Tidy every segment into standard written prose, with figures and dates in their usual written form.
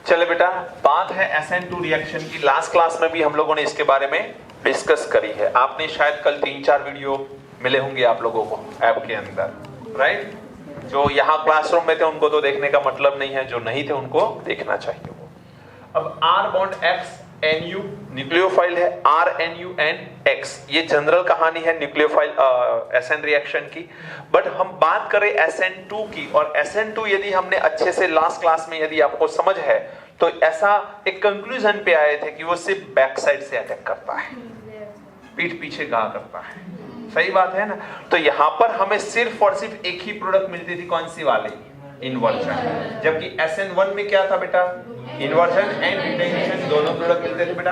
चले बेटा, बात है SN2 रिएक्शन की। लास्ट क्लास में भी हम लोगों ने इसके बारे में डिस्कस करी है। आपने शायद कल 3-4 वीडियो मिले होंगे आप लोगों को ऐप के अंदर, राइट? जो यहाँ क्लासरूम में थे उनको तो देखने का मतलब नहीं है, जो नहीं थे उनको देखना चाहिए वो। अब R bond X NU nucleophile है, RNUNX ये जनरल कहानी है न्यूक्लियोफाइल SN रिएक्शन की। बट हम बात करें SN2 की, और SN2 यदि हमने अच्छे से लास्ट क्लास में यदि आपको समझ है तो ऐसा एक कंक्लूजन पे आए थे कि वो सिर्फ बैक साइड से अटैक करता है, पीठ पीछे गा करता है। सही बात है ना? तो यहां पर हमें सिर्फ और सिर्फ एक ही प्रोडक्ट मिलती थी, कौन सी वाली? इन्वर्जन। जबकि SN1 में क्या था बेटा? इन्वर्जन एंड रिटेंशन दोनों प्रोडक्ट मिलते थे बेटा।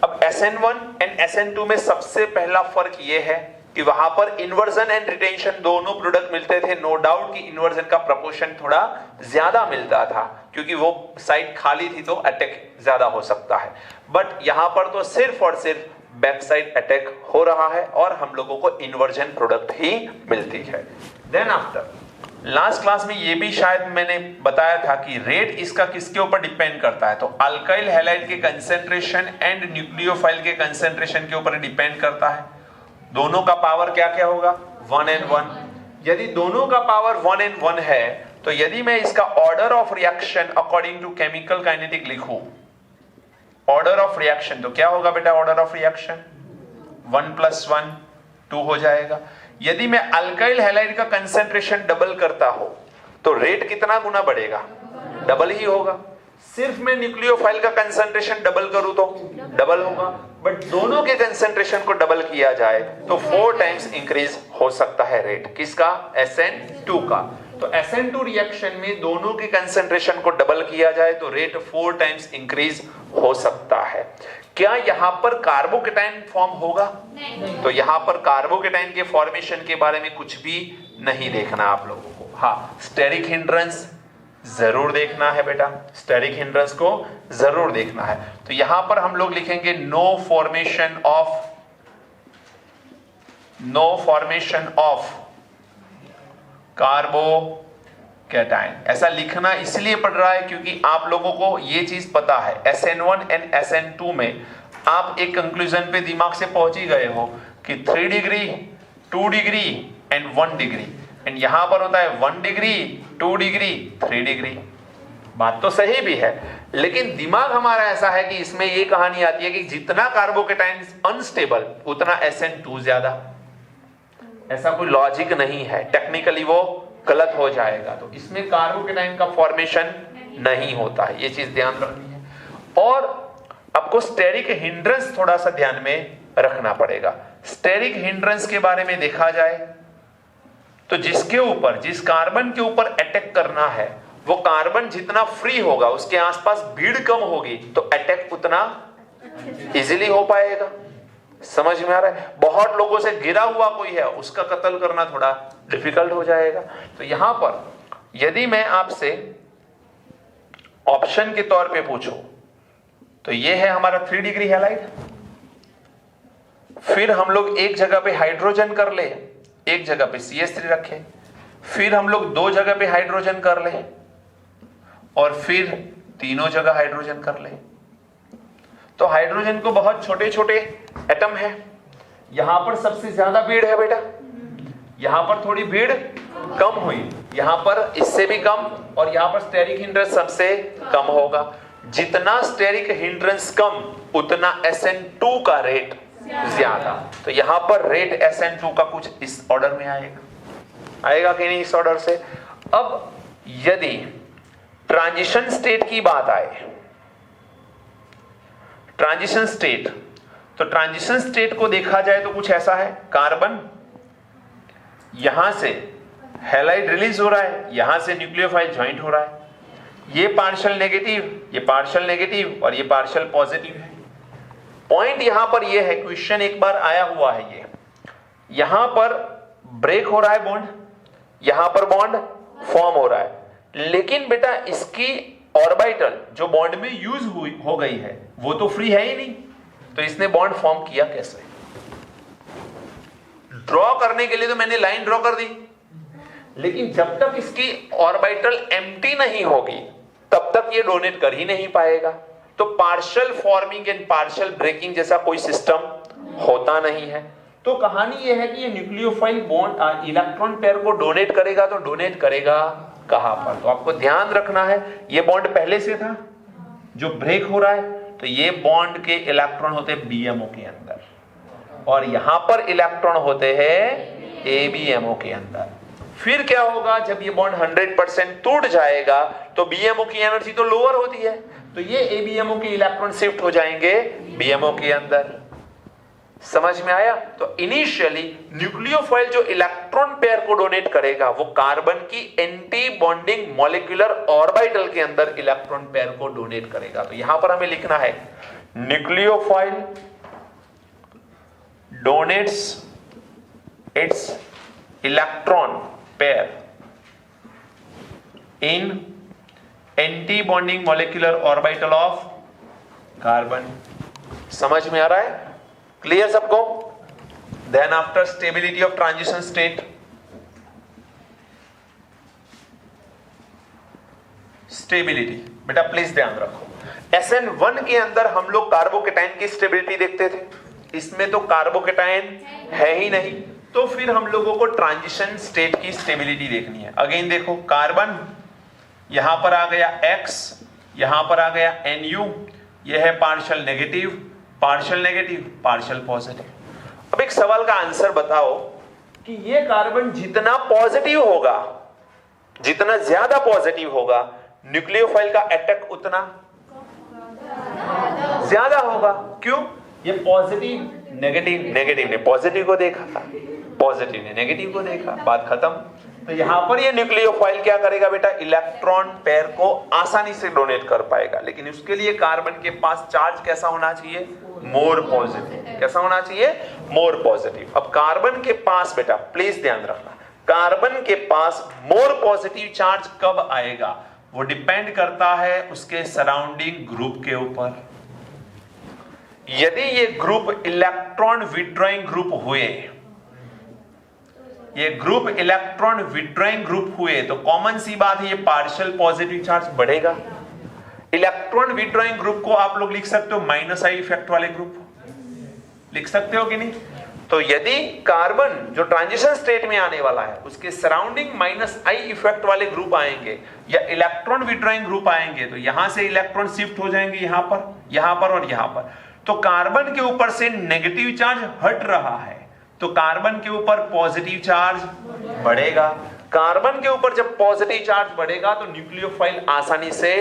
अब SN1 एंड SN2 में सबसे पहला फर्क ये है कि वहां पर इन्वर्जन एंड रिटेंशन दोनों प्रोडक्ट मिलते थे। नो डाउट कि इन्वर्जन का प्रोपोर्शन थोड़ा ज्यादा मिलता था क्योंकि वो साइड खाली थी तो अटैक ज्यादा हो सकता है। बट यहां पर तो सिर्फ और सिर्फ बैक साइड अटैक हो रहा है और हम लोगों को इन्वर्जन प्रोडक्ट ही मिलती है। देन आफ्टर लास्ट क्लास में ये भी शायद मैंने बताया था कि रेट इसका किसके ऊपर डिपेंड करता है, तो अल्काइल हैलाइड के कंसेंट्रेशन एंड न्यूक्लियोफाइल के कंसेंट्रेशन के ऊपर डिपेंड करता है। दोनों का पावर क्या क्या होगा? 1 and 1। यदि दोनों का पावर 1 and 1 है तो यदि मैं इसका order of reaction according to chemical kinetic लिखूं, ऑर्डर ऑफ रिएक्शन, तो क्या होगा बेटा? ऑर्डर ऑफ रिएक्शन 1 + 1 2 हो जाएगा। यदि मैं अल्काइल हैलाइड का कंसेंट्रेशन डबल करता हो तो रेट कितना गुना बढ़ेगा? डबल ही होगा। सिर्फ मैं न्यूक्लियोफाइल का कंसेंट्रेशन डबल करूं तो डबल होगा, बट दोनों के कंसेंट्रेशन को डबल किया जाए तो 4 टाइम्स इंक्रीज हो सकता है रेट। किसका? SN2 का। तो SN2 रिएक्शन में दोनों के कंसेंट्रेशन को डबल किया जाए तो रेट 4 टाइम्स इंक्रीज हो सकता है। क्या यहां पर कार्बोकेटाइन फॉर्म होगा? नहीं। तो यहां पर कार्बोकेटाइन के फॉर्मेशन के बारे में कुछ भी नहीं देखना आप लोगों को। हाँ, स्टेरिक हिंड्रेंस जरूर देखना है बेटा, स्टेरिक हिंड्रेंस को जरूर देखना है। तो यहां पर हम लोग लिखेंगे नो फॉर्मेशन ऑफ कार्बोकेटाइन। ऐसा लिखना इसलिए पड़ रहा है क्योंकि आप लोगों को ये चीज पता है SN1 एंड SN2 में आप एक कंक्लूजन पे दिमाग से पहुंच ही गए हो कि 3 degree 2 degree and 1 degree, and यहां पर होता है 1 डिग्री 2 डिग्री 3 डिग्री। बात तो सही भी है, लेकिन दिमाग हमारा ऐसा है कि इसमें ये कहानी आती है कि जितना कार्बोकेटाइन अनस्टेबल उतना SN2 ज्यादा। ऐसा कोई लॉजिक नहीं है, टेक्निकली वो गलत हो जाएगा। तो इसमें कार्बोकेटाइन का फॉर्मेशन नहीं होता है, ये चीज ध्यान रखनी है। और आपको स्टेरिक हिंड्रेंस थोड़ा सा ध्यान में रखना पड़ेगा। स्टेरिक हिंड्रेंस के बारे में देखा जाए तो जिसके ऊपर, जिस कार्बन के ऊपर अटैक करना है वो कार्बन जितना फ्री होगा, उसके आसपास भीड़ कम होगी तो अटैक उतना इजीली हो पाएगा। समझ में आ रहा है? बहुत लोगों से घिरा हुआ कोई है, उसका कत्ल करना थोड़ा डिफिकल्ट हो जाएगा। तो यहां पर यदि मैं आपसे ऑप्शन के तौर पे पूछूं तो ये है हमारा 3 डिग्री हैलाइड, फिर हम लोग एक जगह पे हाइड्रोजन कर ले, एक जगह पे CH3 रखें, फिर हम लोग 2 जगह पे हाइड्रोजन कर ले और फिर तीनों जगह हाइड्रोजन कर ले। तो हाइड्रोजन को बहुत छोटे छोटे एटम है। यहां पर सबसे ज्यादा भीड़ है बेटा, यहां पर थोड़ी भीड़ कम हुई, यहां पर इससे भी कम, और यहां पर स्टेरिक हिंड्रेंस सबसे कम होगा। जितना स्टेरिक हिंड्रेंस कम उतना SN2 का रेट ज्यादा। तो यहां पर रेट SN2 का कुछ इस ऑर्डर में आएगा कि नहीं? इस ऑर्डर से। अब यदि ट्रांजिशन स्टेट की बात आए, ट्रांजिशन स्टेट, तो ट्रांजिशन स्टेट को देखा जाए तो कुछ ऐसा है। कार्बन यहां से हैलाइड रिलीज हो रहा है, यहां से न्यूक्लियोफाइल ज्वाइंट हो रहा है, ये पार्शियल नेगेटिव, ये पार्शियल नेगेटिव और ये पार्शियल पॉजिटिव है। पॉइंट यहां पर ये है, क्वेश्चन एक बार आया हुआ है, ये यहां पर ब्रेक हो रहा है बॉन्ड, यहां पर बॉन्ड फॉर्म हो रहा है, लेकिन बेटा इसकी ऑर्बिटल जो बॉन्ड में यूज हो गई है वो तो फ्री है ही नहीं, तो इसने बॉन्ड फॉर्म किया कैसे? ड्रॉ करने के लिए तो मैंने लाइन ड्रॉ कर दी, लेकिन जब तक इसकी ऑर्बिटल एम्प्टी नहीं होगी तब तक ये डोनेट कर ही नहीं पाएगा। तो partial forming and partial breaking जैसा कोई सिस्टम होता नहीं है। तो कहानी ये है कि ये न्यूक्लियोफाइल बॉन्ड इलेक्ट्रॉन पेयर को डोनेट करेगा, तो डोनेट करेगा कहां पर? तो आपको ध्यान रखना है, ये बॉन्ड पहले से था जो ब्रेक हो रहा है, तो ये बॉन्ड के इलेक्ट्रॉन होते हैं बीएमओ के अंदर, और यहां पर इलेक्ट्रॉन होते हैं एबीएमओ के अंदर। फिर क्या होगा, जब ये बॉन्ड 100% टूट जाएगा तो बीएमओ की एनर्जी तो लोअर होती है, तो ये एबीएमओ के इलेक्ट्रॉन शिफ्ट हो जाएंगे बीएमओ के अंदर। समझ में आया? तो इनिशियली न्यूक्लियोफाइल जो इलेक्ट्रॉन पेयर को डोनेट करेगा वो कार्बन की एंटी बॉन्डिंग मॉलिक्यूलर ऑर्बिटल के अंदर इलेक्ट्रॉन पेयर को डोनेट करेगा। तो यहां पर हमें लिखना है nucleophile donates its electron pair in anti bonding molecular orbital of carbon. समझ में आ रहा है? क्लियर सबको? Then after stability of transition state, stability बेटा प्लीज ध्यान रखो, SN1 के अंदर हम लोग कार्बोकेटाइन की स्टेबिलिटी देखते थे, इसमें तो कार्बोकेटाइन है ही नहीं, तो फिर हम लोगों को ट्रांजिशन स्टेट की स्टेबिलिटी देखनी है। अगेन देखो, कार्बन यहां पर आ गया X, यहां पर आ गया Nu, यह है partial negative, partial negative, partial positive. अब एक सवाल का आंसर बताओ कि ये कार्बन जितना पॉजिटिव होगा, जितना ज्यादा पॉजिटिव होगा, न्यूक्लियोफाइल का अटैक उतना ज्यादा होगा। क्यों? ये पॉजिटिव नेगेटिव, नेगेटिव ने पॉजिटिव को देखा, पॉजिटिव ने नेगेटिव को देखा, बात खत्म। तो यहां पर ये न्यूक्लियोफाइल क्या करेगा बेटा, इलेक्ट्रॉन पेयर को आसानी से डोनेट कर पाएगा, लेकिन उसके लिए कार्बन के पास चार्ज कैसा होना चाहिए, मोर पॉजिटिव। कैसा होना चाहिए, मोर पॉजिटिव। अब कार्बन के पास बेटा प्लीज ध्यान रखना, कार्बन के पास मोर पॉजिटिव चार्ज कब आएगा, वो डिपेंड करता है उसके सराउंडिंग ग्रुप के ऊपर। यदि ये ग्रुप इलेक्ट्रॉन विड्रॉइंग ग्रुप हुए, ये ग्रुप इलेक्ट्रॉन विड्रॉइंग ग्रुप हुए, तो कॉमन सी बात है ये पार्शियल पॉजिटिव चार्ज बढ़ेगा। इलेक्ट्रॉन विड्रॉइंग ग्रुप को आप लोग लिख सकते हो माइनस आई इफेक्ट वाले ग्रुप, लिख सकते हो कि नहीं? तो यदि कार्बन जो ट्रांजिशन स्टेट में आने वाला है उसके सराउंडिंग माइनस आई इफेक्ट वाले ग्रुप आएंगे या इलेक्ट्रॉन विड्रॉइंग ग्रुप आएंगे, तो यहां से इलेक्ट्रॉन शिफ्ट हो जाएंगे यहां पर, यहां पर और यहां पर। तो कार्बन के ऊपर से नेगेटिव चार्ज हट रहा है, तो कार्बन के ऊपर पॉजिटिव चार्ज बढ़ेगा। कार्बन के ऊपर जब पॉजिटिव चार्ज बढ़ेगा तो न्यूक्लियोफाइल आसानी से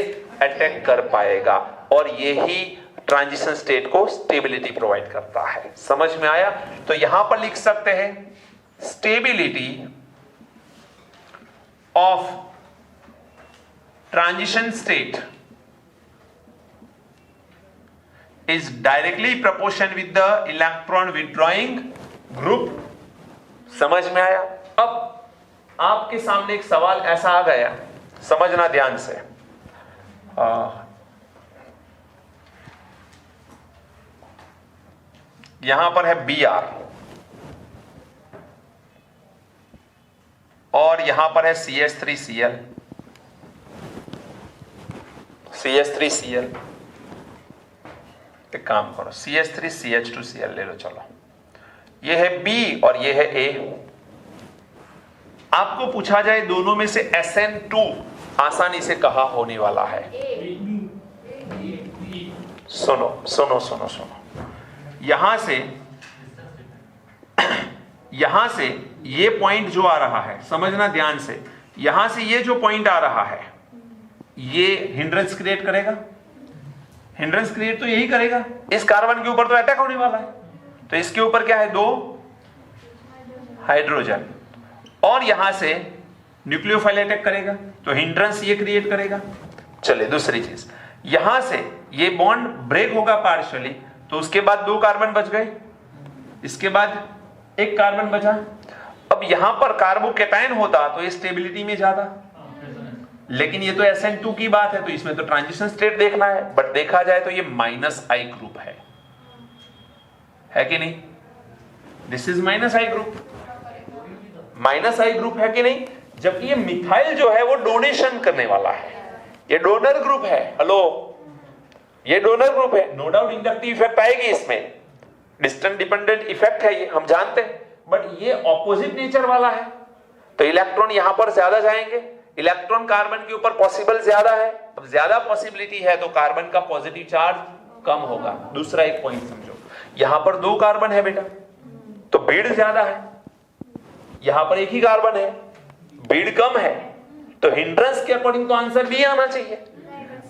अटैक कर पाएगा, और यही ट्रांजिशन स्टेट को स्टेबिलिटी प्रोवाइड करता है। समझ में आया? तो यहां पर लिख सकते हैं stability of transition state is directly proportion with the electron withdrawing group। समझ में आया? अब आपके सामने एक सवाल ऐसा आ गया, समझना ध्यान से। यहां पर है Br और यहां पर है CH3Cl, CH3Cl। एक काम करो, CH3CH2Cl ले लो, चलो। ये है B और ये है A। आपको पूछा जाए दोनों में से SN2 आसानी से कहां होने वाला है? सुनो सुनो सुनो सुनो, यहां से ये पॉइंट जो आ रहा है, समझना ध्यान से, यहां से ये जो पॉइंट आ रहा है ये हिंड्रेंस क्रिएट करेगा। हिंड्रेंस क्रिएट तो यही करेगा, इस कार्बन के ऊपर तो अटैक होने वाला है, तो इसके ऊपर क्या है, 2 हाइड्रोजन, और यहां से न्यूक्लियोफाइल अटैक करेगा तो हिंड्रेंस ये क्रिएट करेगा। चलिए दूसरी चीज, यहां से ये बॉन्ड ब्रेक होगा पार्शियली, तो उसके बाद 2 कार्बन बच गए, इसके बाद 1 कार्बन बचा। अब यहां पर कार्बोकेटाइन होता तो ये स्टेबिलिटी में ज्यादा, लेकिन ये तो SN2 की बात है, तो इसमें तो ट्रांजिशन स्टेट देखना है, बट देखा जाए तो ये माइनस आई ग्रुप है कि नहीं? This is minus I group, minus I group है कि नहीं? जबकि ये मिथाइल जो है वो डोनेशन करने वाला है, ये डोनर ग्रुप है, हेलो, ये डोनर ग्रुप है, नो डाउट इंडक्टिव इफेक्ट आएगी इसमें, डिस्टेंस डिपेंडेंट इफेक्ट है ये, हम जानते हैं, बट ये ऑपोजिट नेचर वाला है, तो इलेक्ट्रॉन यहां पर ज्यादा जाएंगे, इलेक्ट्रॉन कार्बन के ऊपर पॉसिबल ज्यादा है, अब ज्यादा पॉसिबिलिटी है तो कार्बन का पॉजिटिव चार्ज कम होगा। दूसरा एक पॉइंट समझो, यहां पर 2 कार्बन है बेटा, तो भीड़ ज्यादा है, यहां पर एक ही कार्बन है, भीड़ कम है, तो हिंड्रेंस के अकॉर्डिंग तो आंसर बी आना चाहिए,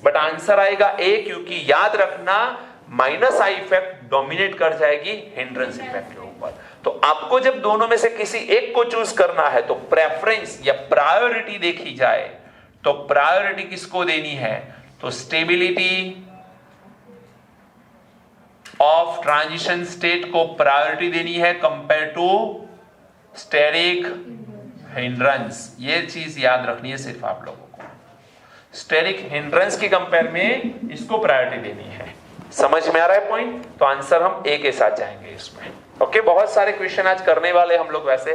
बट आंसर आएगा ए, क्योंकि याद रखना माइनस आई इफेक्ट डोमिनेट कर जाएगी हिंड्रेंस इफेक्ट के ऊपर। तो आपको जब दोनों में से किसी एक को चूज करना है तो प्रेफरेंस या प्रायोरिटी देखी जाए, तो प्रायोरिटी किसको देनी है, तो स्टेबिलिटी ऑफ ट्रांजिशन स्टेट को प्रायोरिटी देनी है कंपेयर टू स्टेरिक हिंड्रेंस। ये चीज याद रखनी है सिर्फ आप लोगों को, स्टेरिक हिंड्रेंस के कंपेयर में इसको प्रायोरिटी देनी है। समझ में आ रहा है पॉइंट? तो आंसर हम ए के साथ जाएंगे इसमें। ओके, बहुत सारे क्वेश्चन आज करने वाले हम लोग वैसे।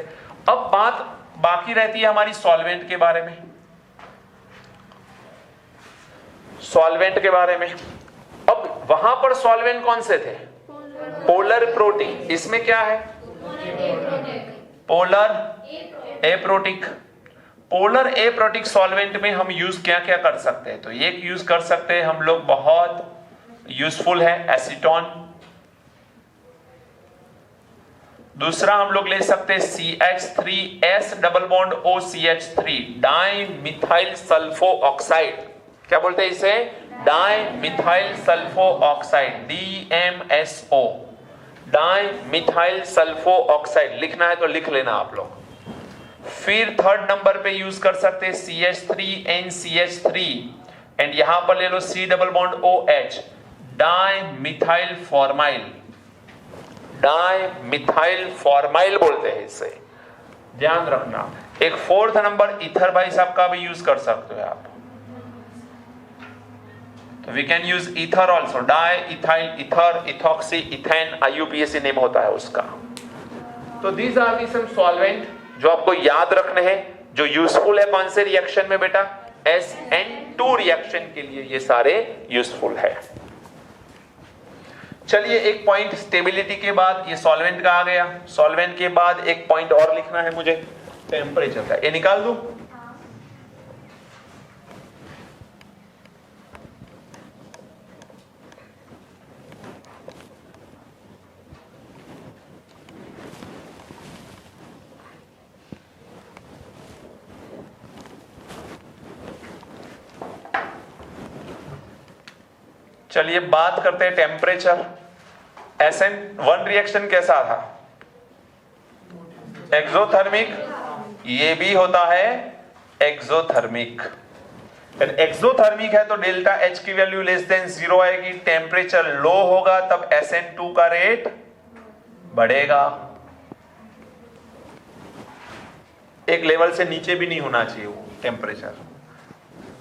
अब बात बाकी रहती है हमारी सॉल्वेंट के बारे में, सॉल्वेंट के बारे में। अब वहां पर सॉल्वेंट कौन से थे? Polar protein. इसमें क्या है? Polar aprotic. Polar aprotic solvent में हम यूज क्या क्या कर सकते हैं? तो एक यूज कर सकते हैं हम लोग, बहुत यूजफुल है, एसीटोन। दूसरा हम लोग ले सकते हैं CH3S double bond OCH3 di methyl sulpho oxide. क्या बोलते हैं इसे? Di methyl sulpho oxide, DMSO, di methyl sulpho oxide. लिखना है तो लिख लेना आप लोग। फिर थर्ड नंबर पे यूज कर सकते हैं CH3NCH3 एंड यहां पर ले लो C double bond OH, di methyl formyl. Di methyl formyl बोलते हैं इसे, ध्यान रखना। एक फोर्थ नंबर इथर भाई साहब का भी यूज कर सकते हो आप, तो we can use ether also, diethyl ether, ethoxy, ethane, IUPAC name होता है उसका। तो these are the some solvent जो आपको याद रखने हैं, जो यूजफुल है कौन से रिएक्शन में बेटा? SN2 रिएक्शन के लिए ये सारे यूजफुल है। चलिए एक पॉइंट स्टेबिलिटी के बाद ये सॉल्वेंट का आ गया। सॉल्वेंट के बाद एक पॉइंट और लिखना है मुझे, टेम्परेचर का। ये निकाल दूं? चलिए बात करते हैं टेम्परेचर। SN1 रिएक्शन कैसा था? एक्सोथर्मिक। ये भी होता है एक्सोथर्मिक। एक्सोथर्मिक है तो डेल्टा H की वैल्यू लेस देन 0 आएगी। टेम्परेचर लो होगा तब SN2 का रेट बढ़ेगा। एक लेवल से नीचे भी नहीं होना चाहिए वो टेम्परेचर,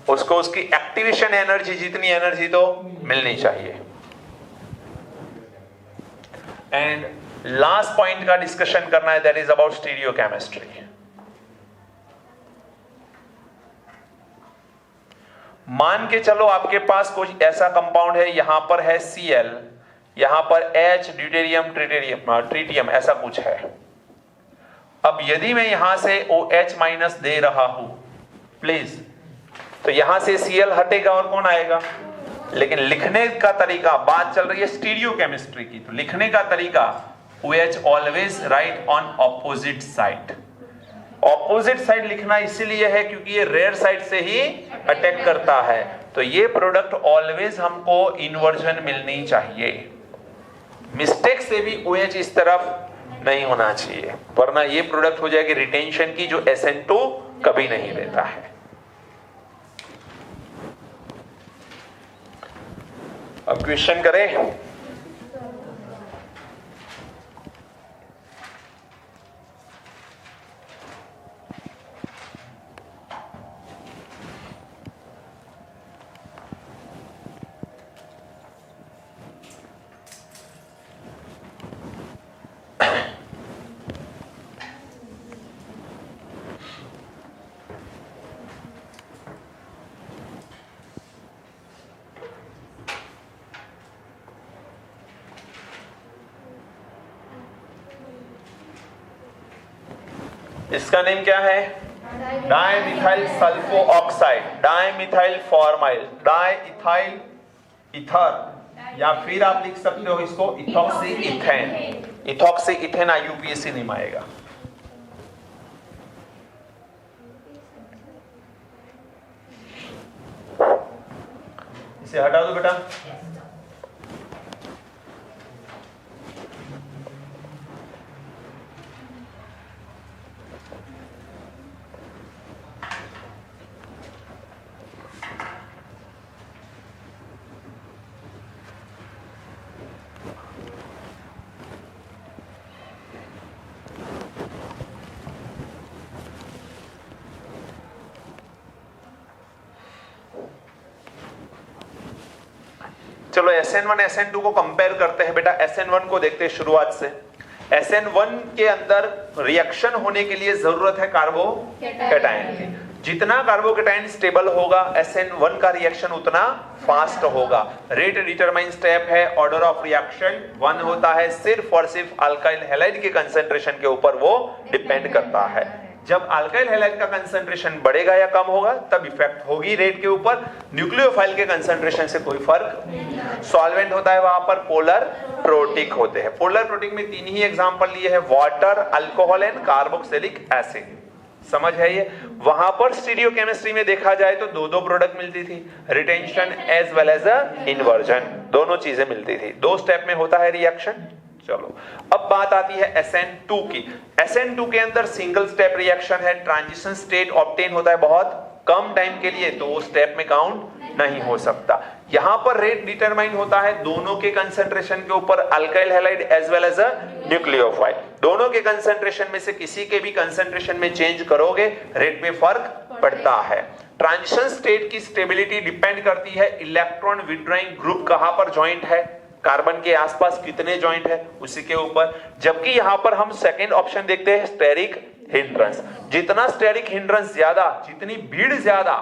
उसको उसकी एक्टिवेशन एनर्जी, जितनी एनर्जी तो मिलनी चाहिए। एंड लास्ट पॉइंट का डिस्कशन करना है, दैट इज अबाउट स्टीरियोकेमिस्ट्री। मान के चलो आपके पास कुछ ऐसा कंपाउंड है, यहां पर है Cl, यहां पर H, ड्यूटेरियम, ट्रिटियम, ऐसा कुछ है। अब यदि मैं यहां से OH माइनस दे रहा हूं प्लीज, तो यहां से Cl हटेगा और कौन आएगा? लेकिन लिखने का तरीका, बात चल रही है स्टीरियोकेमिस्ट्री की, तो लिखने का तरीका OH always right on opposite side. Opposite side लिखना इसीलिए है क्योंकि ये रेयर साइड से ही अटैक करता है, तो ये प्रोडक्ट ऑलवेज हमको इन्वर्जन मिलनी चाहिए। मिस्टेक से भी OH इस तरफ नहीं होना चाहिए, वरना ये प्रोडक्ट हो जाएगी रिटेंशन की, जो SN2 कभी नहीं देता है। अब क्वेश्चन करें। इसका नेम क्या है? Dimethyl sulpho oxide, dimethyl formyl, diethyl ether, या फिर आप लिख सकते हो इसको ethoxy ethane. Ethoxy ethane IUPAC name आएगा। इसे हटा दो बेटा। चलो SN1 SN2 को कंपेयर करते हैं बेटा। SN1 को देखते हैं शुरुआत से। SN1 के अंदर रिएक्शन होने के लिए जरूरत है कार्बोकैटायन की। जितना कार्बोकैटायन स्टेबल होगा SN1 का रिएक्शन उतना फास्ट होगा। रेट डिटरमाइन स्टेप है, ऑर्डर ऑफ रिएक्शन 1 होता है, सिर्फ और सिर्फ अल्काइल हैलाइड के कंसंट्रेशन के ऊपर वो डिपेंड करता है। जब अल्काइल हैलाइड का कंसंट्रेशन बढ़ेगा या कम होगा तब इफेक्ट होगी रेट के ऊपर। न्यूक्लियोफाइल के कंसंट्रेशन से कोई फर्क। सॉल्वेंट होता है वहां पर पोलर प्रोटिक होते हैं। पोलर प्रोटिक में 3 ही एग्जांपल लिए हैं, water, alcohol and carboxylic acid. समझ है ये? वहां पर स्टीरियोकेमिस्ट्री में देखा जाए तो 2 प्रोडक्ट मिलती थी, retention as well as inversion, दोनों चीजें मिलती थी। 2 स्टेप में होता है रिएक्शन। चलो अब बात आती है SN2 की। SN2 के अंदर सिंगल स्टेप रिएक्शन है, ट्रांजिशन स्टेट ऑब्टेन होता है बहुत कम टाइम के लिए, तो वो स्टेप में काउंट नहीं हो सकता। यहां पर रेट डिटरमाइन होता है दोनों के कंसंट्रेशन के ऊपर, alkyl halide as well as nucleophile. दोनों के कंसंट्रेशन में से किसी के भी कंसंट्रेशन में चेंज करोगे रेट में फर्क पड़ता है। ट्रांजिशन स्टेट की स्टेबिलिटी डिपेंड करती है इलेक्ट्रॉन विड्रॉइंग ग्रुप कहां पर ज्वाइंट है, कार्बन के आसपास कितने ज्वाइंट है उसी के ऊपर। जबकि यहां पर हम सेकंड ऑप्शन देखते हैं स्टेरिक हिंड्रेंस। जितना स्टेरिक हिंड्रेंस ज्यादा, जितनी भीड़ ज्यादा,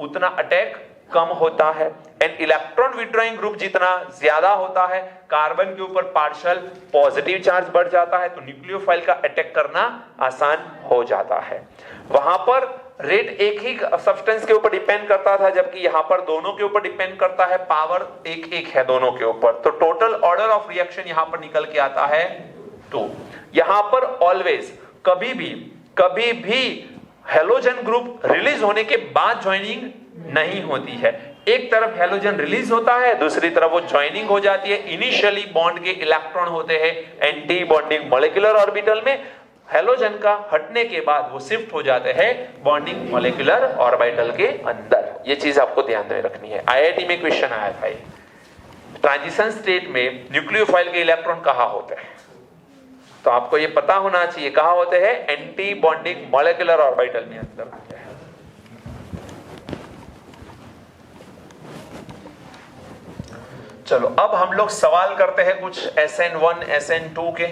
उतना अटैक कम होता है। एंड इलेक्ट्रॉन विड्रॉइंग ग्रुप जितना ज्यादा होता है, कार्बन के ऊपर पार्शियल पॉजिटिव चार्ज बढ़ जाता है, तो न्यूक्लियोफाइल का अटैक करना आसान हो जाता है। वहां पर रेट एक ही सब्सटेंस के ऊपर डिपेंड करता था, जबकि यहां पर दोनों के ऊपर डिपेंड करता है, पावर एक है दोनों के ऊपर। तो टोटल ऑर्डर ऑफ रिएक्शन यहां पर निकल के आता है 2। यहां पर ऑलवेज कभी भी हेलोजन ग्रुप रिलीज होने के बाद ज्वाइनिंग नहीं होती है। एक तरफ हेलोजन रिलीज होता है, दूसरी तरफ वो ज्वाइनिंग हो जाती है। इनिशियली बॉन्ड के इलेक्ट्रॉन होते हैं एंटी बॉन्डिंग मॉलिक्यूलर ऑर्बिटल में, हेलोजन का हटने के बाद वो शिफ्ट हो जाते हैं बॉन्डिंग मॉलिक्यूलर ऑर्बिटल के अंदर। ये चीज आपको ध्यान में रखनी है। IIT में क्वेश्चन आया था, ट्रांजिशन स्टेट में न्यूक्लियोफाइल के इलेक्ट्रॉन कहां होते हैं, तो आपको ये पता होना चाहिए कहां होते हैं, एंटी बॉन्डिंग मॉलिक्यूलर ऑर्बिटल में अंदर होते हैं। चलो अब हम लोग सवाल करते हैं कुछ SN1 SN2 के।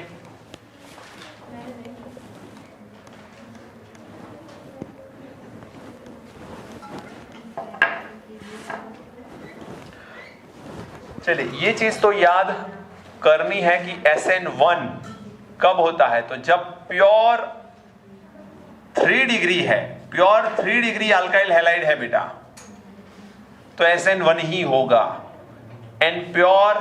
चलिए ये चीज तो याद करनी है कि SN1 कब होता है, तो जब प्योर 3 डिग्री है, प्योर 3 डिग्री अल्काइल हैलाइड है बेटा, तो SN1 ही होगा। And pure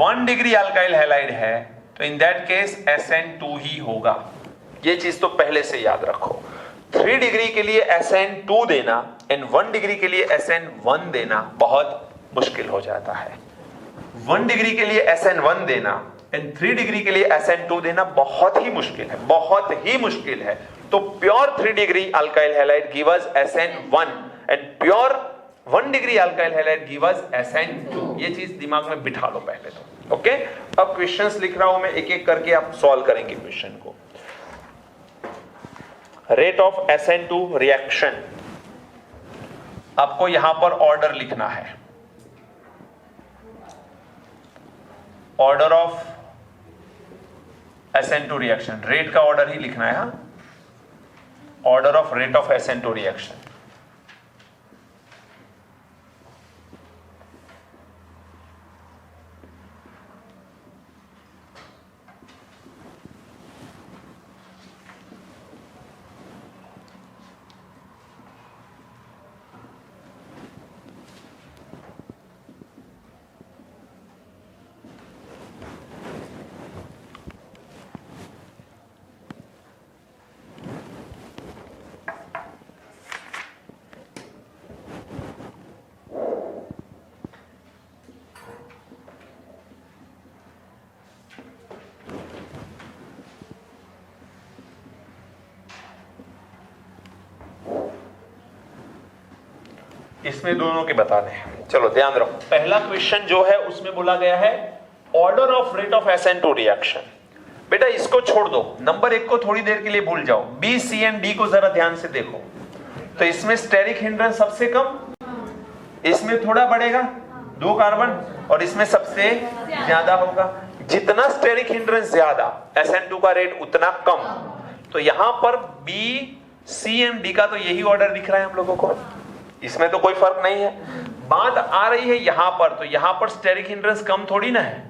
1 degree alkyl halide है तो इन दैट केस SN2 ही होगा। ये चीज तो पहले से याद रखो। 3 डिग्री के लिए SN2 देना एंड 1 डिग्री के लिए SN1 देना बहुत मुश्किल हो जाता है। 1 डिग्री के लिए SN1 देना एंड 3 डिग्री के लिए SN2 देना बहुत ही मुश्किल है, बहुत ही मुश्किल है। तो pure 3 degree alkyl halide give us SN1 and pure 1 degree alkyl halide give us SN2। ये चीज दिमाग में बिठा लो पहले तो। ओके, अब क्वेश्चंस लिख रहा हूं मैं, एक एक करके आप सॉल्व करेंगे क्वेश्चन को। रेट ऑफ SN2 रिएक्शन, आपको यहां पर ऑर्डर लिखना है, order of SN2 reaction, rate का ऑर्डर ही लिखना है। Order of rate of SN2 reaction. इसमें दोनों के बताने हैं। चलो ध्यान रखो, पहला क्वेश्चन जो है उसमें बोला गया है order of rate of SN2 reaction. बेटा इसको छोड़ दो, नंबर 1 को थोड़ी देर के लिए भूल जाओ, B, C एंड D को जरा ध्यान से देखो। तो इसमें स्टेरिक हिंड्रेंस सबसे कम, इसमें थोड़ा बढ़ेगा 2 कार्बन, और इसमें सबसे ज्यादा होगा। जितना स्टेरिक हिंड्रेंस ज्यादा SN2 का रेट उतना कम। तो यहां पर B, C एंड D का तो यही ऑर्डर दिख रहा है हम लोगों को, इसमें तो कोई फर्क नहीं है। बात आ रही है यहां पर, तो यहां पर स्टेरिक हिंड्रेंस कम थोड़ी ना है,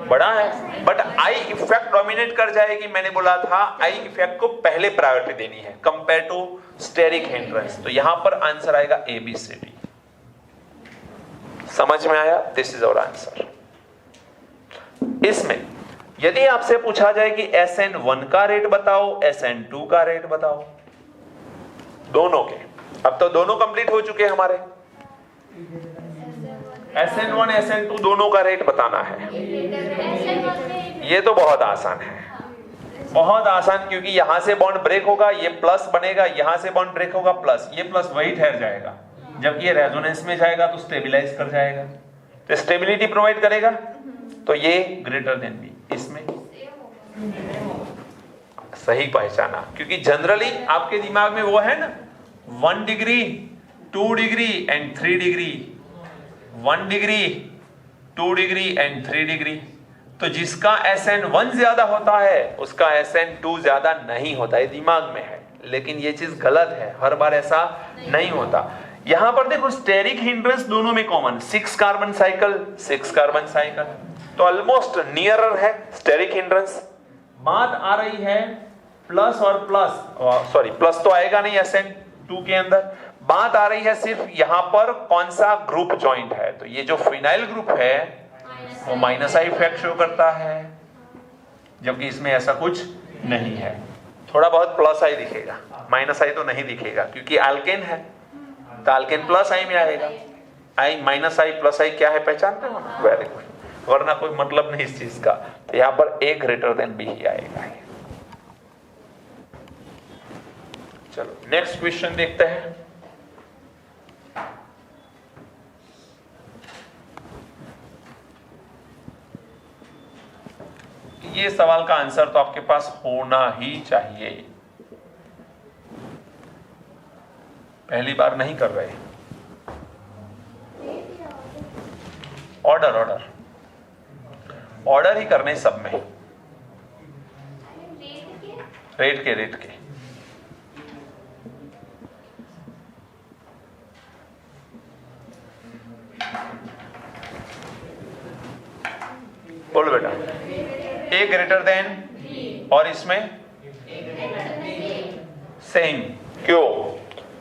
बड़ा है, बट आई इफेक्ट डोमिनेट कर जाएगी। मैंने बोला था आई इफेक्ट को पहले प्रायोरिटी देनी है कंपेयर टू स्टेरिक हिंड्रेंस। तो यहां पर आंसर आएगा ABCD। समझ में आया? This is our answer. इसमें यदि आपसे पूछा जाए कि SN1 का रेट बताओ, SN2 का रेट बताओ, दोनों के, अब तो दोनों कंप्लीट हो चुके हैं हमारे, SN1 SN2 दोनों का रेट बताना है। ये तो बहुत आसान है, बहुत आसान, क्योंकि यहां से बॉन्ड ब्रेक होगा, ये प्लस बनेगा, यहां से बॉन्ड ब्रेक होगा प्लस, ये प्लस वही ठहर जाएगा, जबकि ये रेजोनेंस में जाएगा तो स्टेबलाइज कर जाएगा, तो स्टेबिलिटी प्रोवाइड करेगा। तो ये ग्रेटर देन बी, इसमें सही पहचाना, क्योंकि जनरली आपके दिमाग में वो है ना 1 degree 2 degree and 3 degree, 1 degree 2 degree and 3 degree. तो जिसका SN1 ज्यादा होता है उसका SN2 ज्यादा नहीं होता, ये दिमाग में है, लेकिन ये चीज गलत है, हर बार ऐसा नहीं होता। यहां पर देखो स्टेरिक हिंड्रेंस दोनों में common, 6 carbon cycle 6 carbon cycle, तो ऑलमोस्ट नियरर है स्टेरिक हिंड्रेंस। बात आ रही है प्लस और प्लस, सॉरी प्लस तो आएगा नहीं SN2 के अंदर, बात आ रही है सिर्फ यहां पर कौन सा ग्रुप जॉइंट है। तो ये जो फिनाइल ग्रुप है वो माइनस आई इफेक्ट शो करता है, जबकि इसमें ऐसा कुछ नहीं है। थोड़ा बहुत प्लस आई दिखेगा, माइनस आई तो नहीं दिखेगा, क्योंकि अल्केन है तो अल्केन प्लस आई में आएगा। आई माइनस आई प्लस आई क्या है पहचानते हो? वेरी गुड, वरना कोई मतलब नहीं इस चीज का। तो यहां पर A ग्रेटर देन B ही आएगा। चलो नेक्स्ट क्वेश्चन देखते हैं। ये सवाल का आंसर तो आपके पास होना ही चाहिए, पहली बार नहीं कर रहे। ऑर्डर ही करने सब में, रेट के बोलो बेटा। A ग्रेटर देन, और इसमें सेम, क्यों?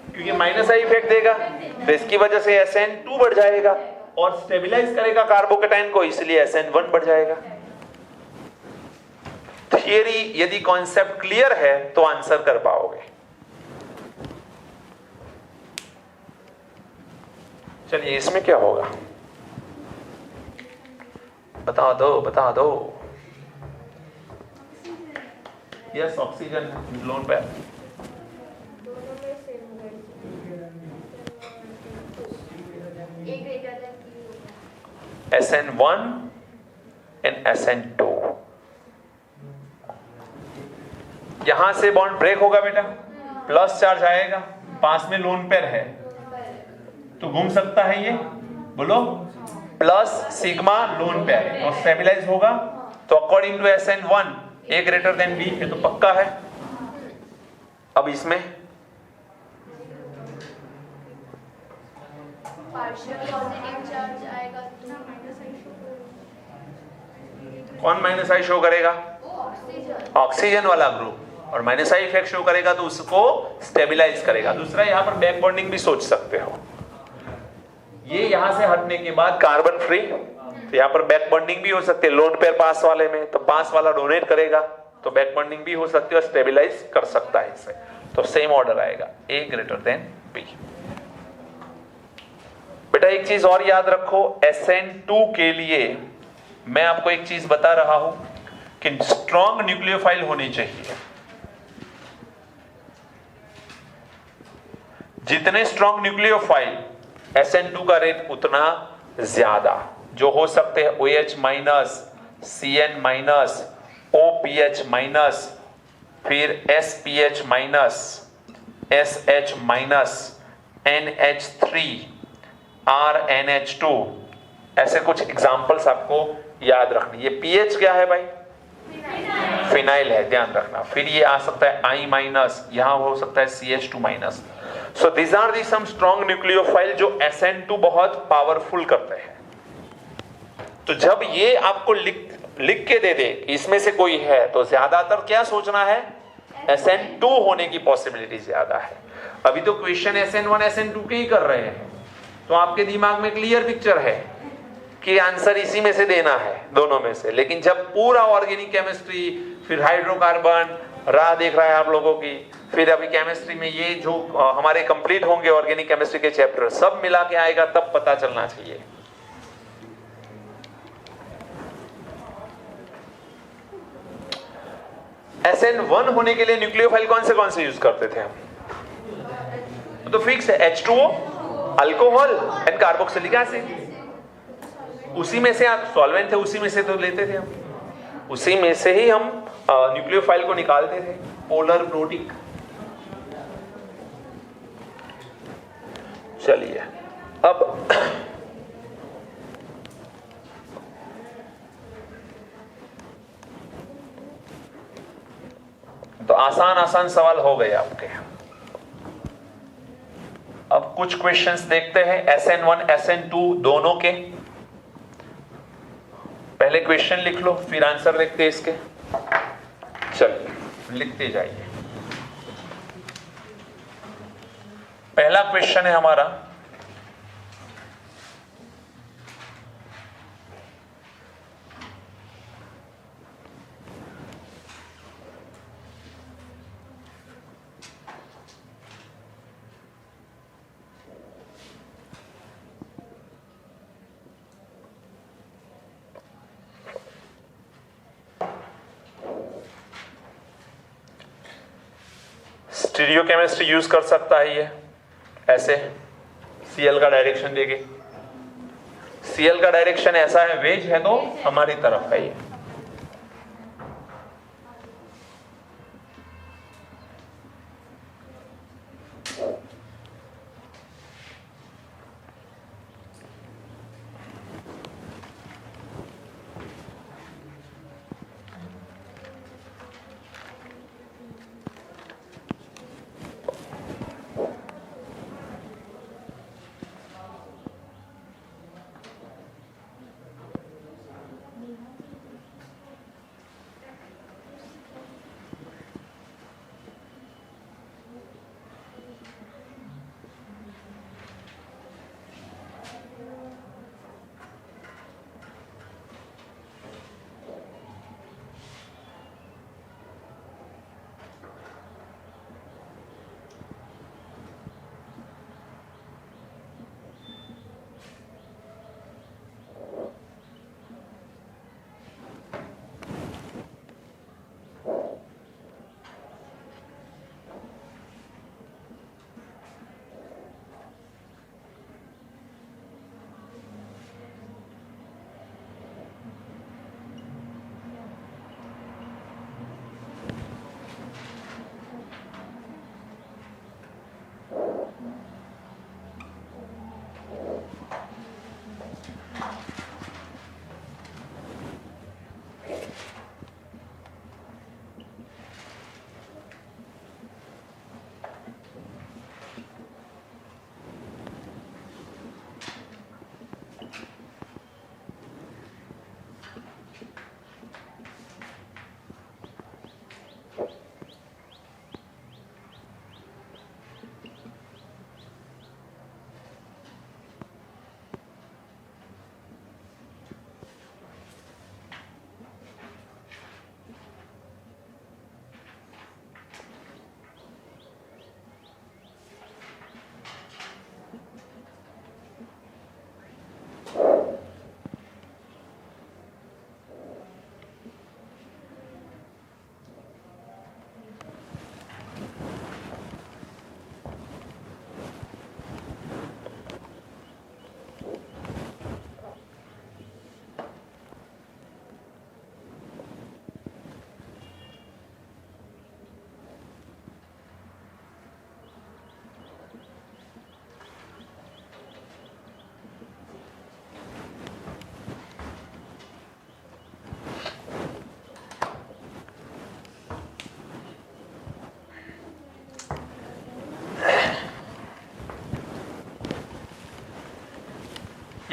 क्योंकि माइनस आई इफेक्ट देगा, तो इसकी वजह से SN2 बढ़ जाएगा और स्टेबलाइज करेगा कार्बोकेटाइन को, इसलिए SN1 बढ़ जाएगा। थियरी यदि कॉन्सेप्ट क्लियर है तो आंसर कर पाओगे। चलिए इसमें क्या होगा, बता दो। यस ऑक्सीजन लोन पे SN1 एंड SN2, यहां से बॉन्ड ब्रेक होगा बेटा, प्लस चार्ज आएगा, पास में लोन पेयर है तो घूम सकता है ये, बोलो प्लस सिग्मा लोन पेयर, और स्टेबलाइज होगा। तो according to SN1 A greater than B, ये तो पक्का है। अब इसमें कौन माइनस आई शो करेगा? ऑक्सीजन वाला ग्रुप, और माइनस आई इफेक्ट शो करेगा तो उसको स्टेबलाइज करेगा। दूसरा यहां पर बैक बॉन्डिंग भी सोच सकते हो, ये यहां से हटने के बाद कार्बन फ्री, तो यहां पर बैक बॉन्डिंग भी हो सकती है लोन पेयर पास वाले में, तो पास वाला डोनेट करेगा तो बैक बॉन्डिंग भी हो सकती है और स्टेबलाइज कर सकता है इसे। तो सेम ऑर्डर आएगा A ग्रेटर देन B। बेटा एक चीज और याद रखो, SN2 के लिए मैं आपको एक चीज बता रहा हूं कि स्ट्रॉन्ग न्यूक्लियोफाइल होनी चाहिए। जितने स्ट्रॉन्ग न्यूक्लियोफाइल SN2 का रेट उतना ज्यादा, जो हो सकते हैं OH minus, CN minus, OPH minus, फिर SPH minus, SH minus, NH3, RNH2, ऐसे कुछ एग्जांपल्स आपको याद रखनी। ये पीएच क्या है भाई? फिनाइल है, ध्यान रखना। फिर ये आ सकता है I माइनस, यहां हो सकता है CH2 minus. So these are the some strong nucleophile जो SN2 बहुत पावरफुल करते हैं। तो जब ये आपको लिख के दे दे इसमें से कोई है, तो ज्यादातर क्या सोचना है? SN2 होने की पॉसिबिलिटी ज्यादा है। अभी तो क्वेश्चन SN1 SN2 के ही कर रहे हैं, तो आपके दिमाग में क्लियर पिक्चर है कि आंसर इसी में से देना है, दोनों में से। लेकिन जब पूरा ऑर्गेनिक केमिस्ट्री, फिर हाइड्रोकार्बन राह देख रहा है आप लोगों की, फिर अभी केमिस्ट्री में ये जो हमारे कंप्लीट होंगे ऑर्गेनिक केमिस्ट्री के चैप्टर, सब मिला के आएगा, तब पता चलना चाहिए। SN1 होने के लिए न्यूक्लियोफाइल कौन से यूज करते थे हम? तो फिक्स है H2O, alcohol and carboxylic acid. उसी में से आप सॉल्वेंट थे, उसी में से तो लेते थे हम, उसी में से ही हम न्यूक्लियोफाइल को निकालते थे, पोलर प्रोटिक। चलिए अब तो आसान सवाल हो गए आपके। अब कुछ क्वेश्चंस देखते हैं SN1 SN2 दोनों के। पहले क्वेश्चन लिख लो, फिर आंसर देखते हैं इसके। चलिए लिखते जाइए। पहला क्वेश्चन है हमारा, स्टीरियोकेमिस्ट्री यूज कर सकता है ये ऐसे, Cl का डायरेक्शन देके। Cl का डायरेक्शन ऐसा है, वेज है तो हमारी तरफ है ये।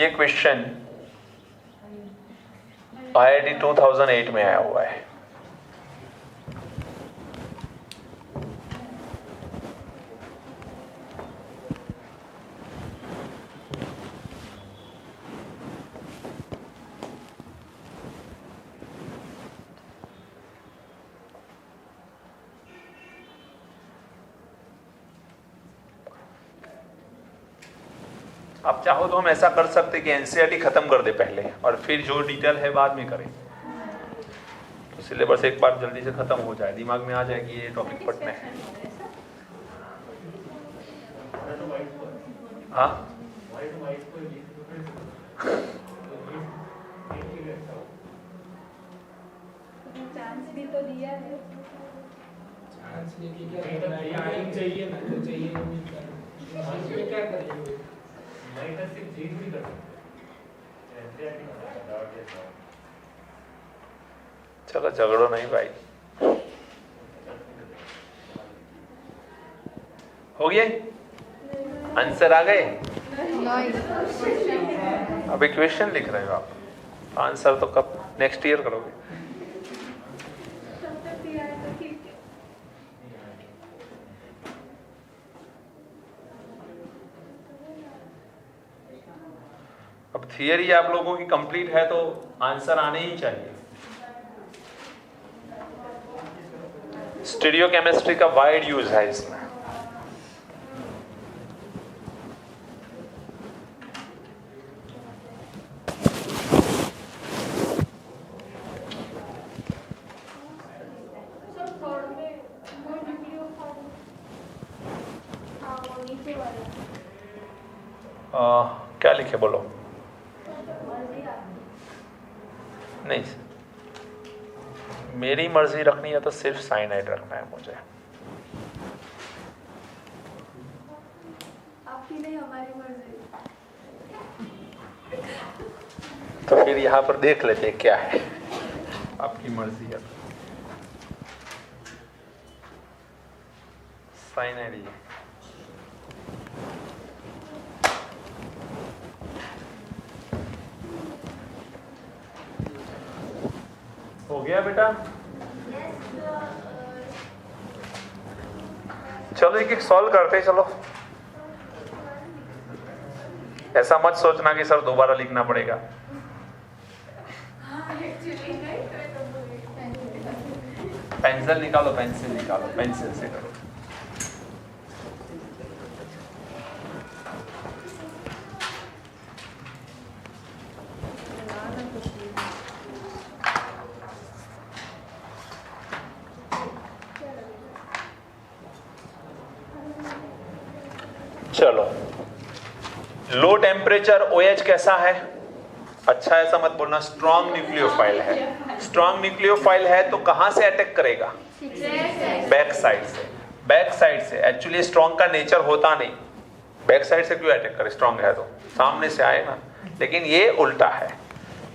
ये क्वेश्चन IIT 2008 में आया हुआ है। आप चाहो तो हम ऐसा कर सकते कि एनसीईआरटी खत्म कर दे पहले और फिर जो डिटेल है बाद में करें, तो सिलेबस एक बार जल्दी से खत्म हो जाए, दिमाग में आ जाए कि ये टॉपिक पढ़ना है। हाँ चांस भी तो दिया है। चांस नहीं दिया, टाइम चाहिए ना, तो चाहिए नहीं मिलता, क्या करेंगे? चलो झगड़ो नहीं भाई, हो गया आंसर आ गए। अभी क्वेश्चन लिख रहे हो आप, आंसर तो कब नेक्स्ट ईयर करोगे। अब थियरी आप लोगों की कंप्लीट है तो आंसर आने ही चाहिए। स्टीरियोकेमिस्ट्री का वाइड यूज है इसमें। क्या लिखे बोलो। नहीं, मेरी मर्जी रखनी है तो सिर्फ साइनाइड रखना है मुझे। आपकी नहीं, हमारी मर्जी। तो फिर यहाँ पर देख लेते क्या है, आपकी मर्जी है। साइनाइड हो गया बेटा। चलो एक एक सॉल्व करते चलो। ऐसा मत सोचना कि सर दोबारा लिखना पड़ेगा। पेंसिल निकालो, पेंसिल निकालो, पेंसिल से करो। चलो, लो टेम्परेचर OH कैसा है? अच्छा, ऐसा मत बोलना, स्ट्रॉन्ग न्यूक्लियोफाइल है। स्ट्रॉन्ग न्यूक्लियोफाइल है तो कहां से अटैक करेगा? बैक साइड से। बैक साइड से। एक्चुअली स्ट्रॉन्ग का नेचर होता नहीं, बैक साइड से क्यों अटैक करे? स्ट्रॉन्ग है तो सामने से आएगा, लेकिन ये उल्टा है।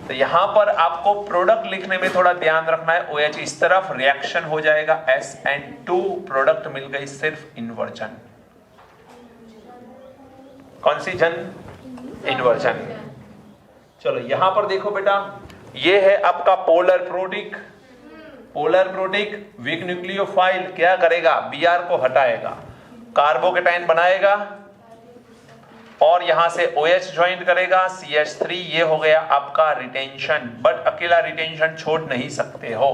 तो यहां पर आपको प्रोडक्ट लिखने में थोड़ा ध्यान रखना है। OH इस तरफ रिएक्शन हो जाएगा, SN2 प्रोडक्ट मिल गई सिर्फ इन्वर्जन। कौन सी जन? इन्वर्जन। चलो यहां पर देखो बेटा, ये है आपका polar protic. Polar protic weak nucleophile क्या करेगा? Br को हटाएगा, कार्बोकेटाइन बनाएगा और यहां से OH ज्वाइन करेगा, CH3। ये हो गया आपका रिटेंशन। बट अकेला रिटेंशन छोड़ नहीं सकते हो,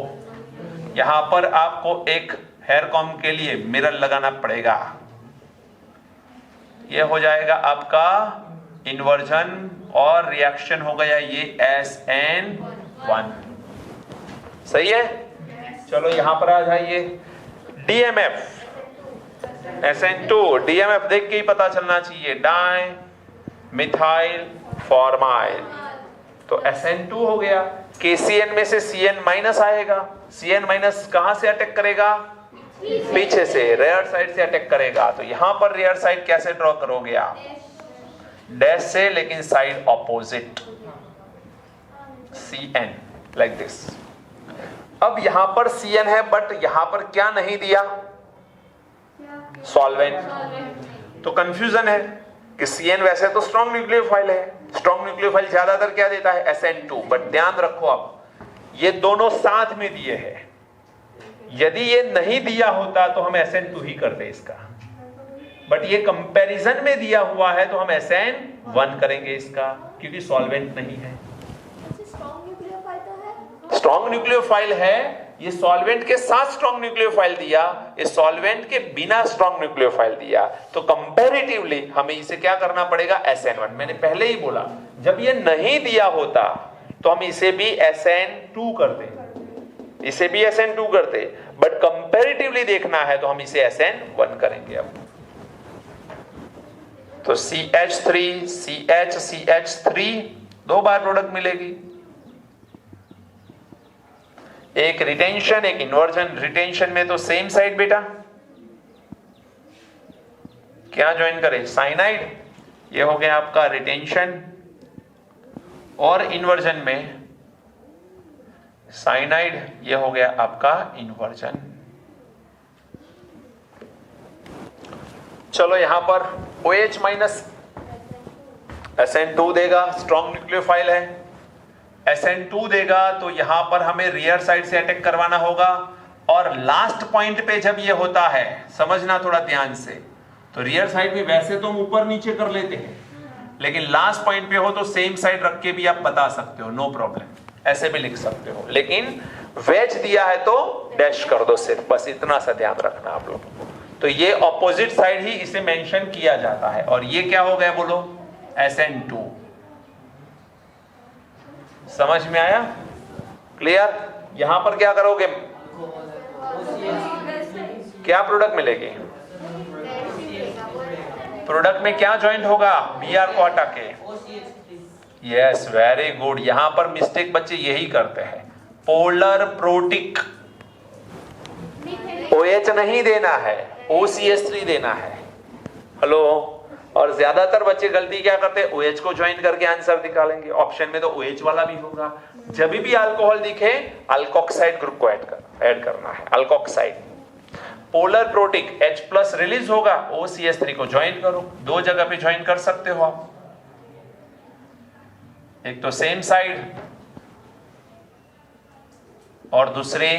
यहां पर आपको एक हेयर कॉम के लिए मिरर लगाना पड़ेगा। ये हो जाएगा आपका इन्वर्जन और रिएक्शन हो गया ये SN1। सही है? चलो यहां पर आ जाइए। DMF, SN2, DMF देख के ही पता चलना चाहिए, डाई मिथाइल फॉर्माइल। तो SN2 हो गया। KCN में से CN माइनस आएगा। CN माइनस कहां से अटैक करेगा? पीछे से, रेयर साइड से अटैक करेगा। तो यहां पर रेयर साइड कैसे ड्रॉ करोगे आप? डैश से, लेकिन side opposite, CN like this. अब यहां पर CN है बट यहां पर क्या नहीं दिया? सॉल्वेंट। तो कंफ्यूजन है, कि CN वैसे तो स्ट्रॉन्ग न्यूक्लियोफाइल है, स्ट्रॉन्ग न्यूक्लियोफाइल ज्यादातर क्या देता है, SN2, बट ध्यान रखो आप ये दोनों साथ में दिए हैं, यदि ये नहीं दिया होता तो हम SN2 ही करते इसका, बट ये कंपैरिजन में दिया हुआ है तो हम SN1 करेंगे इसका, क्योंकि सॉल्वेंट नहीं है। स्ट्रॉन्ग न्यूक्लियोफाइल है, ये सॉल्वेंट के साथ स्ट्रॉन्ग न्यूक्लियोफाइल दिया, ये सॉल्वेंट के बिना स्ट्रॉन्ग न्यूक्लियोफाइल दिया, तो कंपैरेटिवली हमें इसे क्या करना पड़ेगा, SN1। मैंने पहले ही बोला जब ये नहीं दिया होता तो हम इसे भी SN2 करते, इसे भी SN2 करते, बट कंपैरेटिवली देखना है तो हम इसे SN1 करेंगे। अब तो CH3 CH CH3 दो बार प्रोडक्ट मिलेगी, एक रिटेंशन एक इन्वर्जन। रिटेंशन में तो सेम साइड बेटा क्या ज्वाइन करें, साइनाइड, ये हो गया आपका रिटेंशन, और इन्वर्जन में साइनाइड, ये हो गया आपका इन्वर्जन। चलो यहां पर OH माइनस SN2 देगा, स्ट्रॉन्ग न्यूक्लियोफाइल है, SN2 देगा तो यहां पर हमें रियर साइड से अटैक करवाना होगा, और लास्ट पॉइंट पे जब ये होता है, समझना थोड़ा ध्यान से, तो रियर साइड में वैसे तो हम ऊपर नीचे कर लेते हैं, लेकिन लास्ट पॉइंट पे हो तो सेम साइड रख के भी आप बता सकते हो, नो प्रॉब्लम, ऐसे भी लिख सकते हो, लेकिन वेज दिया है तो डैश कर दो सिर्फ, बस इतना सा ध्यान रखना आप लोग। तो ये ऑपोजिट साइड ही इसे मेंशन किया जाता है, और ये क्या हो गया बोलो, SN2। समझ में आया, क्लियर? यहां पर क्या करोगे, क्या प्रोडक्ट मिलेगी, प्रोडक्ट में क्या ज्वाइंट होगा, Br को हटा के, यस वेरी गुड। यहां पर मिस्टेक बच्चे यही करते हैं, पोलर प्रोटिक, OH नहीं देना है, OCH3 देना है। हेलो, और ज्यादातर बच्चे गलती क्या करते हैं, OH को ज्वाइन करके आंसर निकालेंगे, ऑप्शन में तो OH वाला भी होगा। जब भी अल्कोहल दिखे अल्कोक्साइड ग्रुप को ऐड करना है, alkoxide. Polar protic H+ release होगा, OCH3 को ज्वाइन करो, दो जगह पे ज्वाइन कर सकते हो आप, एक तो सेम साइड और दूसरे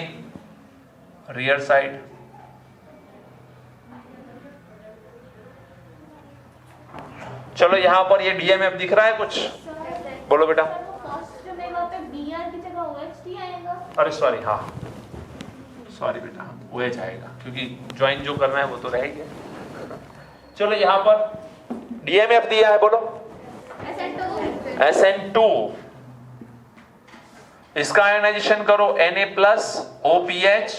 रियर साइड। चलो यहां पर ये DMF दिख रहा है कुछ, बोलो बेटा। अरे सॉरी, हाँ सॉरी बेटा, OH आएगा क्योंकि ज्वाइन जो करना है वो तो रहेगा। चलो यहां पर DMF दिया है, बोलो SN2। इसका आयनाइजेशन करो, Na+OPH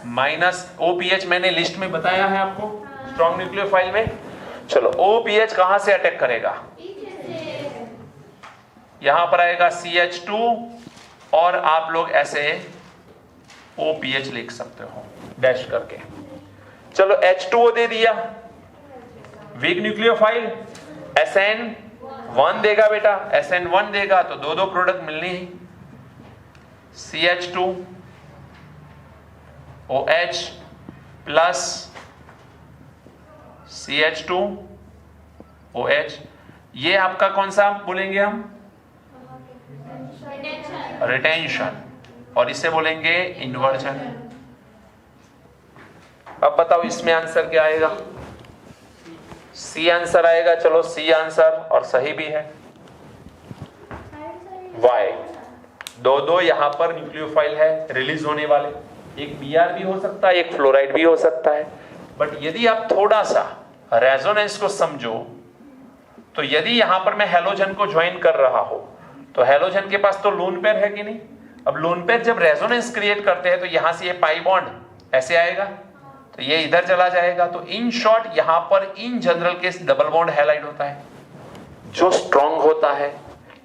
माइनस OPH मैंने लिस्ट में बताया है आपको, स्ट्रॉन्ग न्यूक्लियोफाइल में। चलो OPH कहां से अटैक करेगा, यहां पर आएगा CH2, और आप लोग ऐसे OPH लिख सकते हो डैश करके। चलो H2O दे दिया, वीक न्यूक्लियोफाइल, SN1 देगा बेटा, SN1 देगा तो दो प्रोडक्ट मिलनी ही, CH2 OH plus CH2 OH, ये आपका कौन सा बोलेंगे हम, रिटेंशन, और इसे बोलेंगे इन्वर्जन। अब बताओ इसमें आंसर क्या आएगा, C आंसर आएगा। चलो C आंसर, और सही भी है। Y, दो यहां पर न्यूक्लियोफाइल है रिलीज होने वाले, एक Br भी हो सकता है, एक फ्लोराइड भी हो सकता है। बट यदि आप थोड़ा सा रेजोनेंस को समझो, तो यदि यहां पर मैं हेलोजन को ज्वाइन कर रहा हूं, तो हेलोजन के पास तो लोन पेयर है कि नहीं। अब लोन पेयर जब रेजोनेंस क्रिएट करते हैं तो यहां से ये पाई बॉन्ड ऐसे आएगा, तो ये इधर चला जाएगा। तो इन शॉर्ट यहां पर in general case double bond halide होता है जो स्ट्रॉन्ग होता है।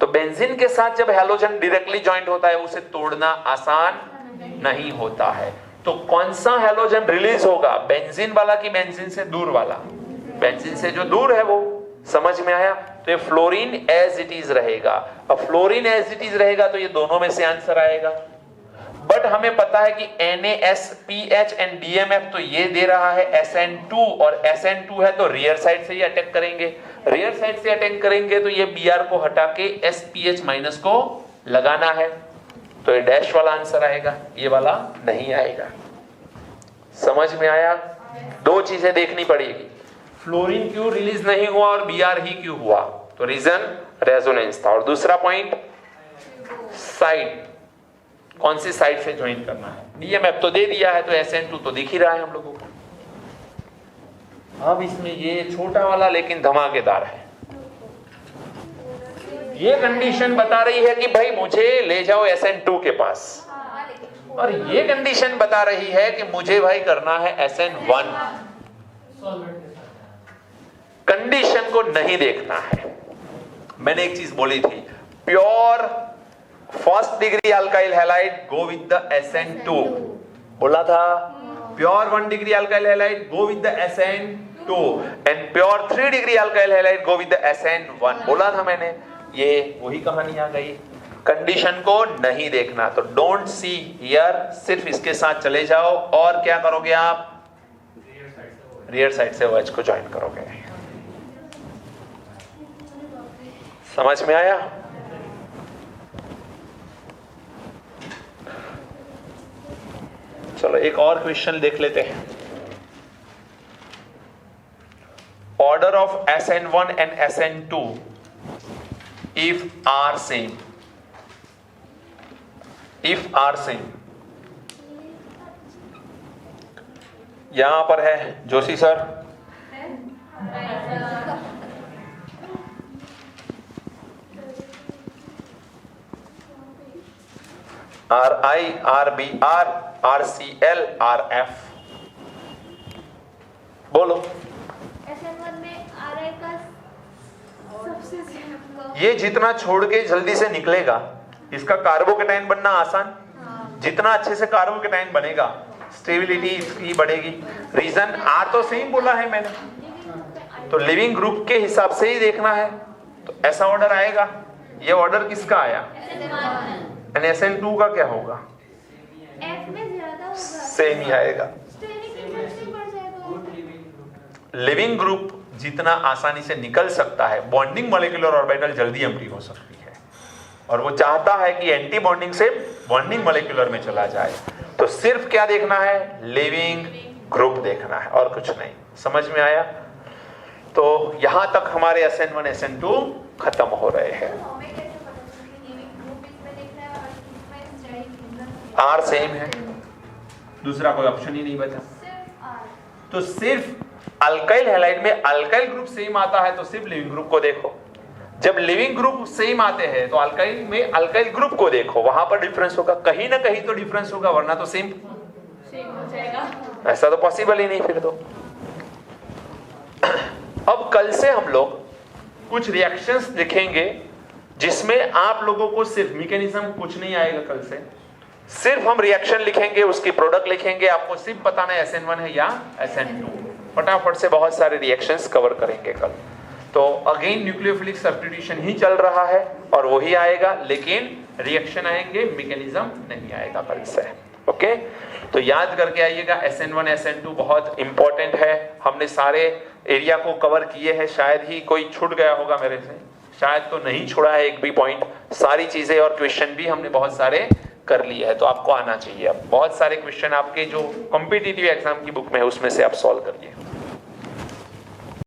तो बेंजीन के साथ जब हेलोजन डायरेक्टली ज्वाइंट होता है उसे तोड़ना आसान नहीं होता है। तो कौन सा हेलोजन रिलीज होगा, बेंजीन वाला कि बेंजीन से दूर वाला, बेंजीन से जो दूर है वो। समझ में आया। तो ये फ्लोरीन एज इट इज रहेगा। अब फ्लोरीन एज इट इज रहेगा तो ये दोनों में से आंसर आएगा। बट हमें पता है कि NaSPH एंड DMF तो ये दे रहा है SN2 और SN2 है तो रियर साइड से ही अटैक करेंगे। रियर साइड से अटैक करेंगे तो ये Br को हटा के SPH माइनस को लगाना है, तो ये डैश वाला आंसर आएगा, ये वाला नहीं आएगा। समझ में आया? दो चीजें देखनी पड़ेगी, फ्लोरीन क्यों रिलीज नहीं हुआ और Br ही क्यों हुआ, तो रीजन रेजोनेंस था। और दूसरा पॉइंट साइड, कौन सी साइड से ज्वाइन करना है। DMF तो दे दिया है तो SN2 तो दिख ही रहा है हम लोगों को। अब इसमें ये छोटा वाला लेकिन धमाकेदार है, ये कंडीशन बता रही है कि भाई मुझे ले जाओ SN2 के पास, और ये कंडीशन बता रही है कि मुझे भाई करना है SN1। कंडीशन को नहीं देखना है। मैंने एक चीज बोली थी, pure first degree alkyl halide go with the SN2, बोला था। Pure 1 degree alkyl halide go with the SN2 and pure 3 degree alkyl halide go with the SN1, बोला था मैंने। ये वही कहानी आ गई, कंडीशन को नहीं देखना। तो डोंट सी हियर, सिर्फ इसके साथ चले जाओ और क्या करोगे आप, रियर साइड से OH को ज्वाइन करोगे। समझ में आया? चलो एक और क्वेश्चन देख लेते हैं। Order of SN1 and SN2 if are same, if are same. यहां पर है Joshi sir, RI, RBr, RCl, RF, बोलो। SN1 में RI का सबसे ज्यादा, ये जितना छोड़ के जल्दी से निकलेगा, इसका कार्बोकेटाइन बनना आसान, जितना अच्छे से कार्बोकेटाइन बनेगा स्टेबिलिटी इसकी बढ़ेगी। रीजन आर तो सेम बोला है मैंने, तो लिविंग ग्रुप के हिसाब से ही देखना है, तो ऐसा ऑर्डर आएगा। ये ऑर्डर किसका आया, SN2 का क्या होगा, F में ज्यादा होगा, सेम ही आएगा। स्टेरिक इंटरेस्टिंग बढ़ जाएगा। लिविंग ग्रुप जितना आसानी से निकल सकता है, बॉन्डिंग मॉलिक्यूलर ऑर्बिटल जल्दी एम्प्टी हो सकती है, और वो चाहता है कि एंटी बॉन्डिंग से बॉन्डिंग मॉलिक्यूलर में चला जाए। तो सिर्फ क्या देखना है, लिविंग ग्रुप देखना है और कुछ नहीं। समझ में आया? तो यहां तक हमारे SN1 SN2 खत्म हो रहे हैं। R सेम है, दूसरा कोई ऑप्शन ही नहीं बचा। तो सिर्फ अल्काइल हैलाइड में अल्काइल ग्रुप सेम आता है तो सिर्फ लिविंग ग्रुप को देखो। जब लिविंग ग्रुप सेम आते हैं तो अल्काइल में अल्काइल ग्रुप को देखो, वहां पर डिफरेंस होगा, कहीं ना कहीं तो डिफरेंस होगा, वरना तो सेम हो जाएगा। ऐसा तो पॉसिबल ही नहीं फिर तो। अब कल से हम लोग कुछ रिएक्शंस लिखेंगे जिसमें आप लोगों को सिर्फ मैकेनिज्म कुछ नहीं आएगा। कल से सिर्फ हम रिएक्शन लिखेंगे, उसकी प्रोडक्ट लिखेंगे, आपको सिर्फ बताना है SN1 है या SN2। फटाफट से बहुत सारे रिएक्शंस कवर करेंगे कल। तो अगेन न्यूक्लियोफिलिक सब्स्टिट्यूशन ही चल रहा है और वही आएगा, लेकिन रिएक्शन आएंगे, मैकेनिज्म नहीं आएगा कल से। ओके, तो याद करके आइएगा SN1 SN2 बहुत इंपॉर्टेंट है। हमने सारे एरिया को कवर किए हैं, शायद ही कोई छूट गया होगा मेरे से, शायद तो नहीं छोड़ा है एक भी पॉइंट। सारी चीजें और क्वेश्चन भी हमने बहुत सारे कर लिए है, तो आपको आना चाहिए। अब बहुत सारे क्वेश्चन आपके जो कॉम्पिटिटिव एग्जाम की बुक में है उसमें से आप सॉल्व करिए।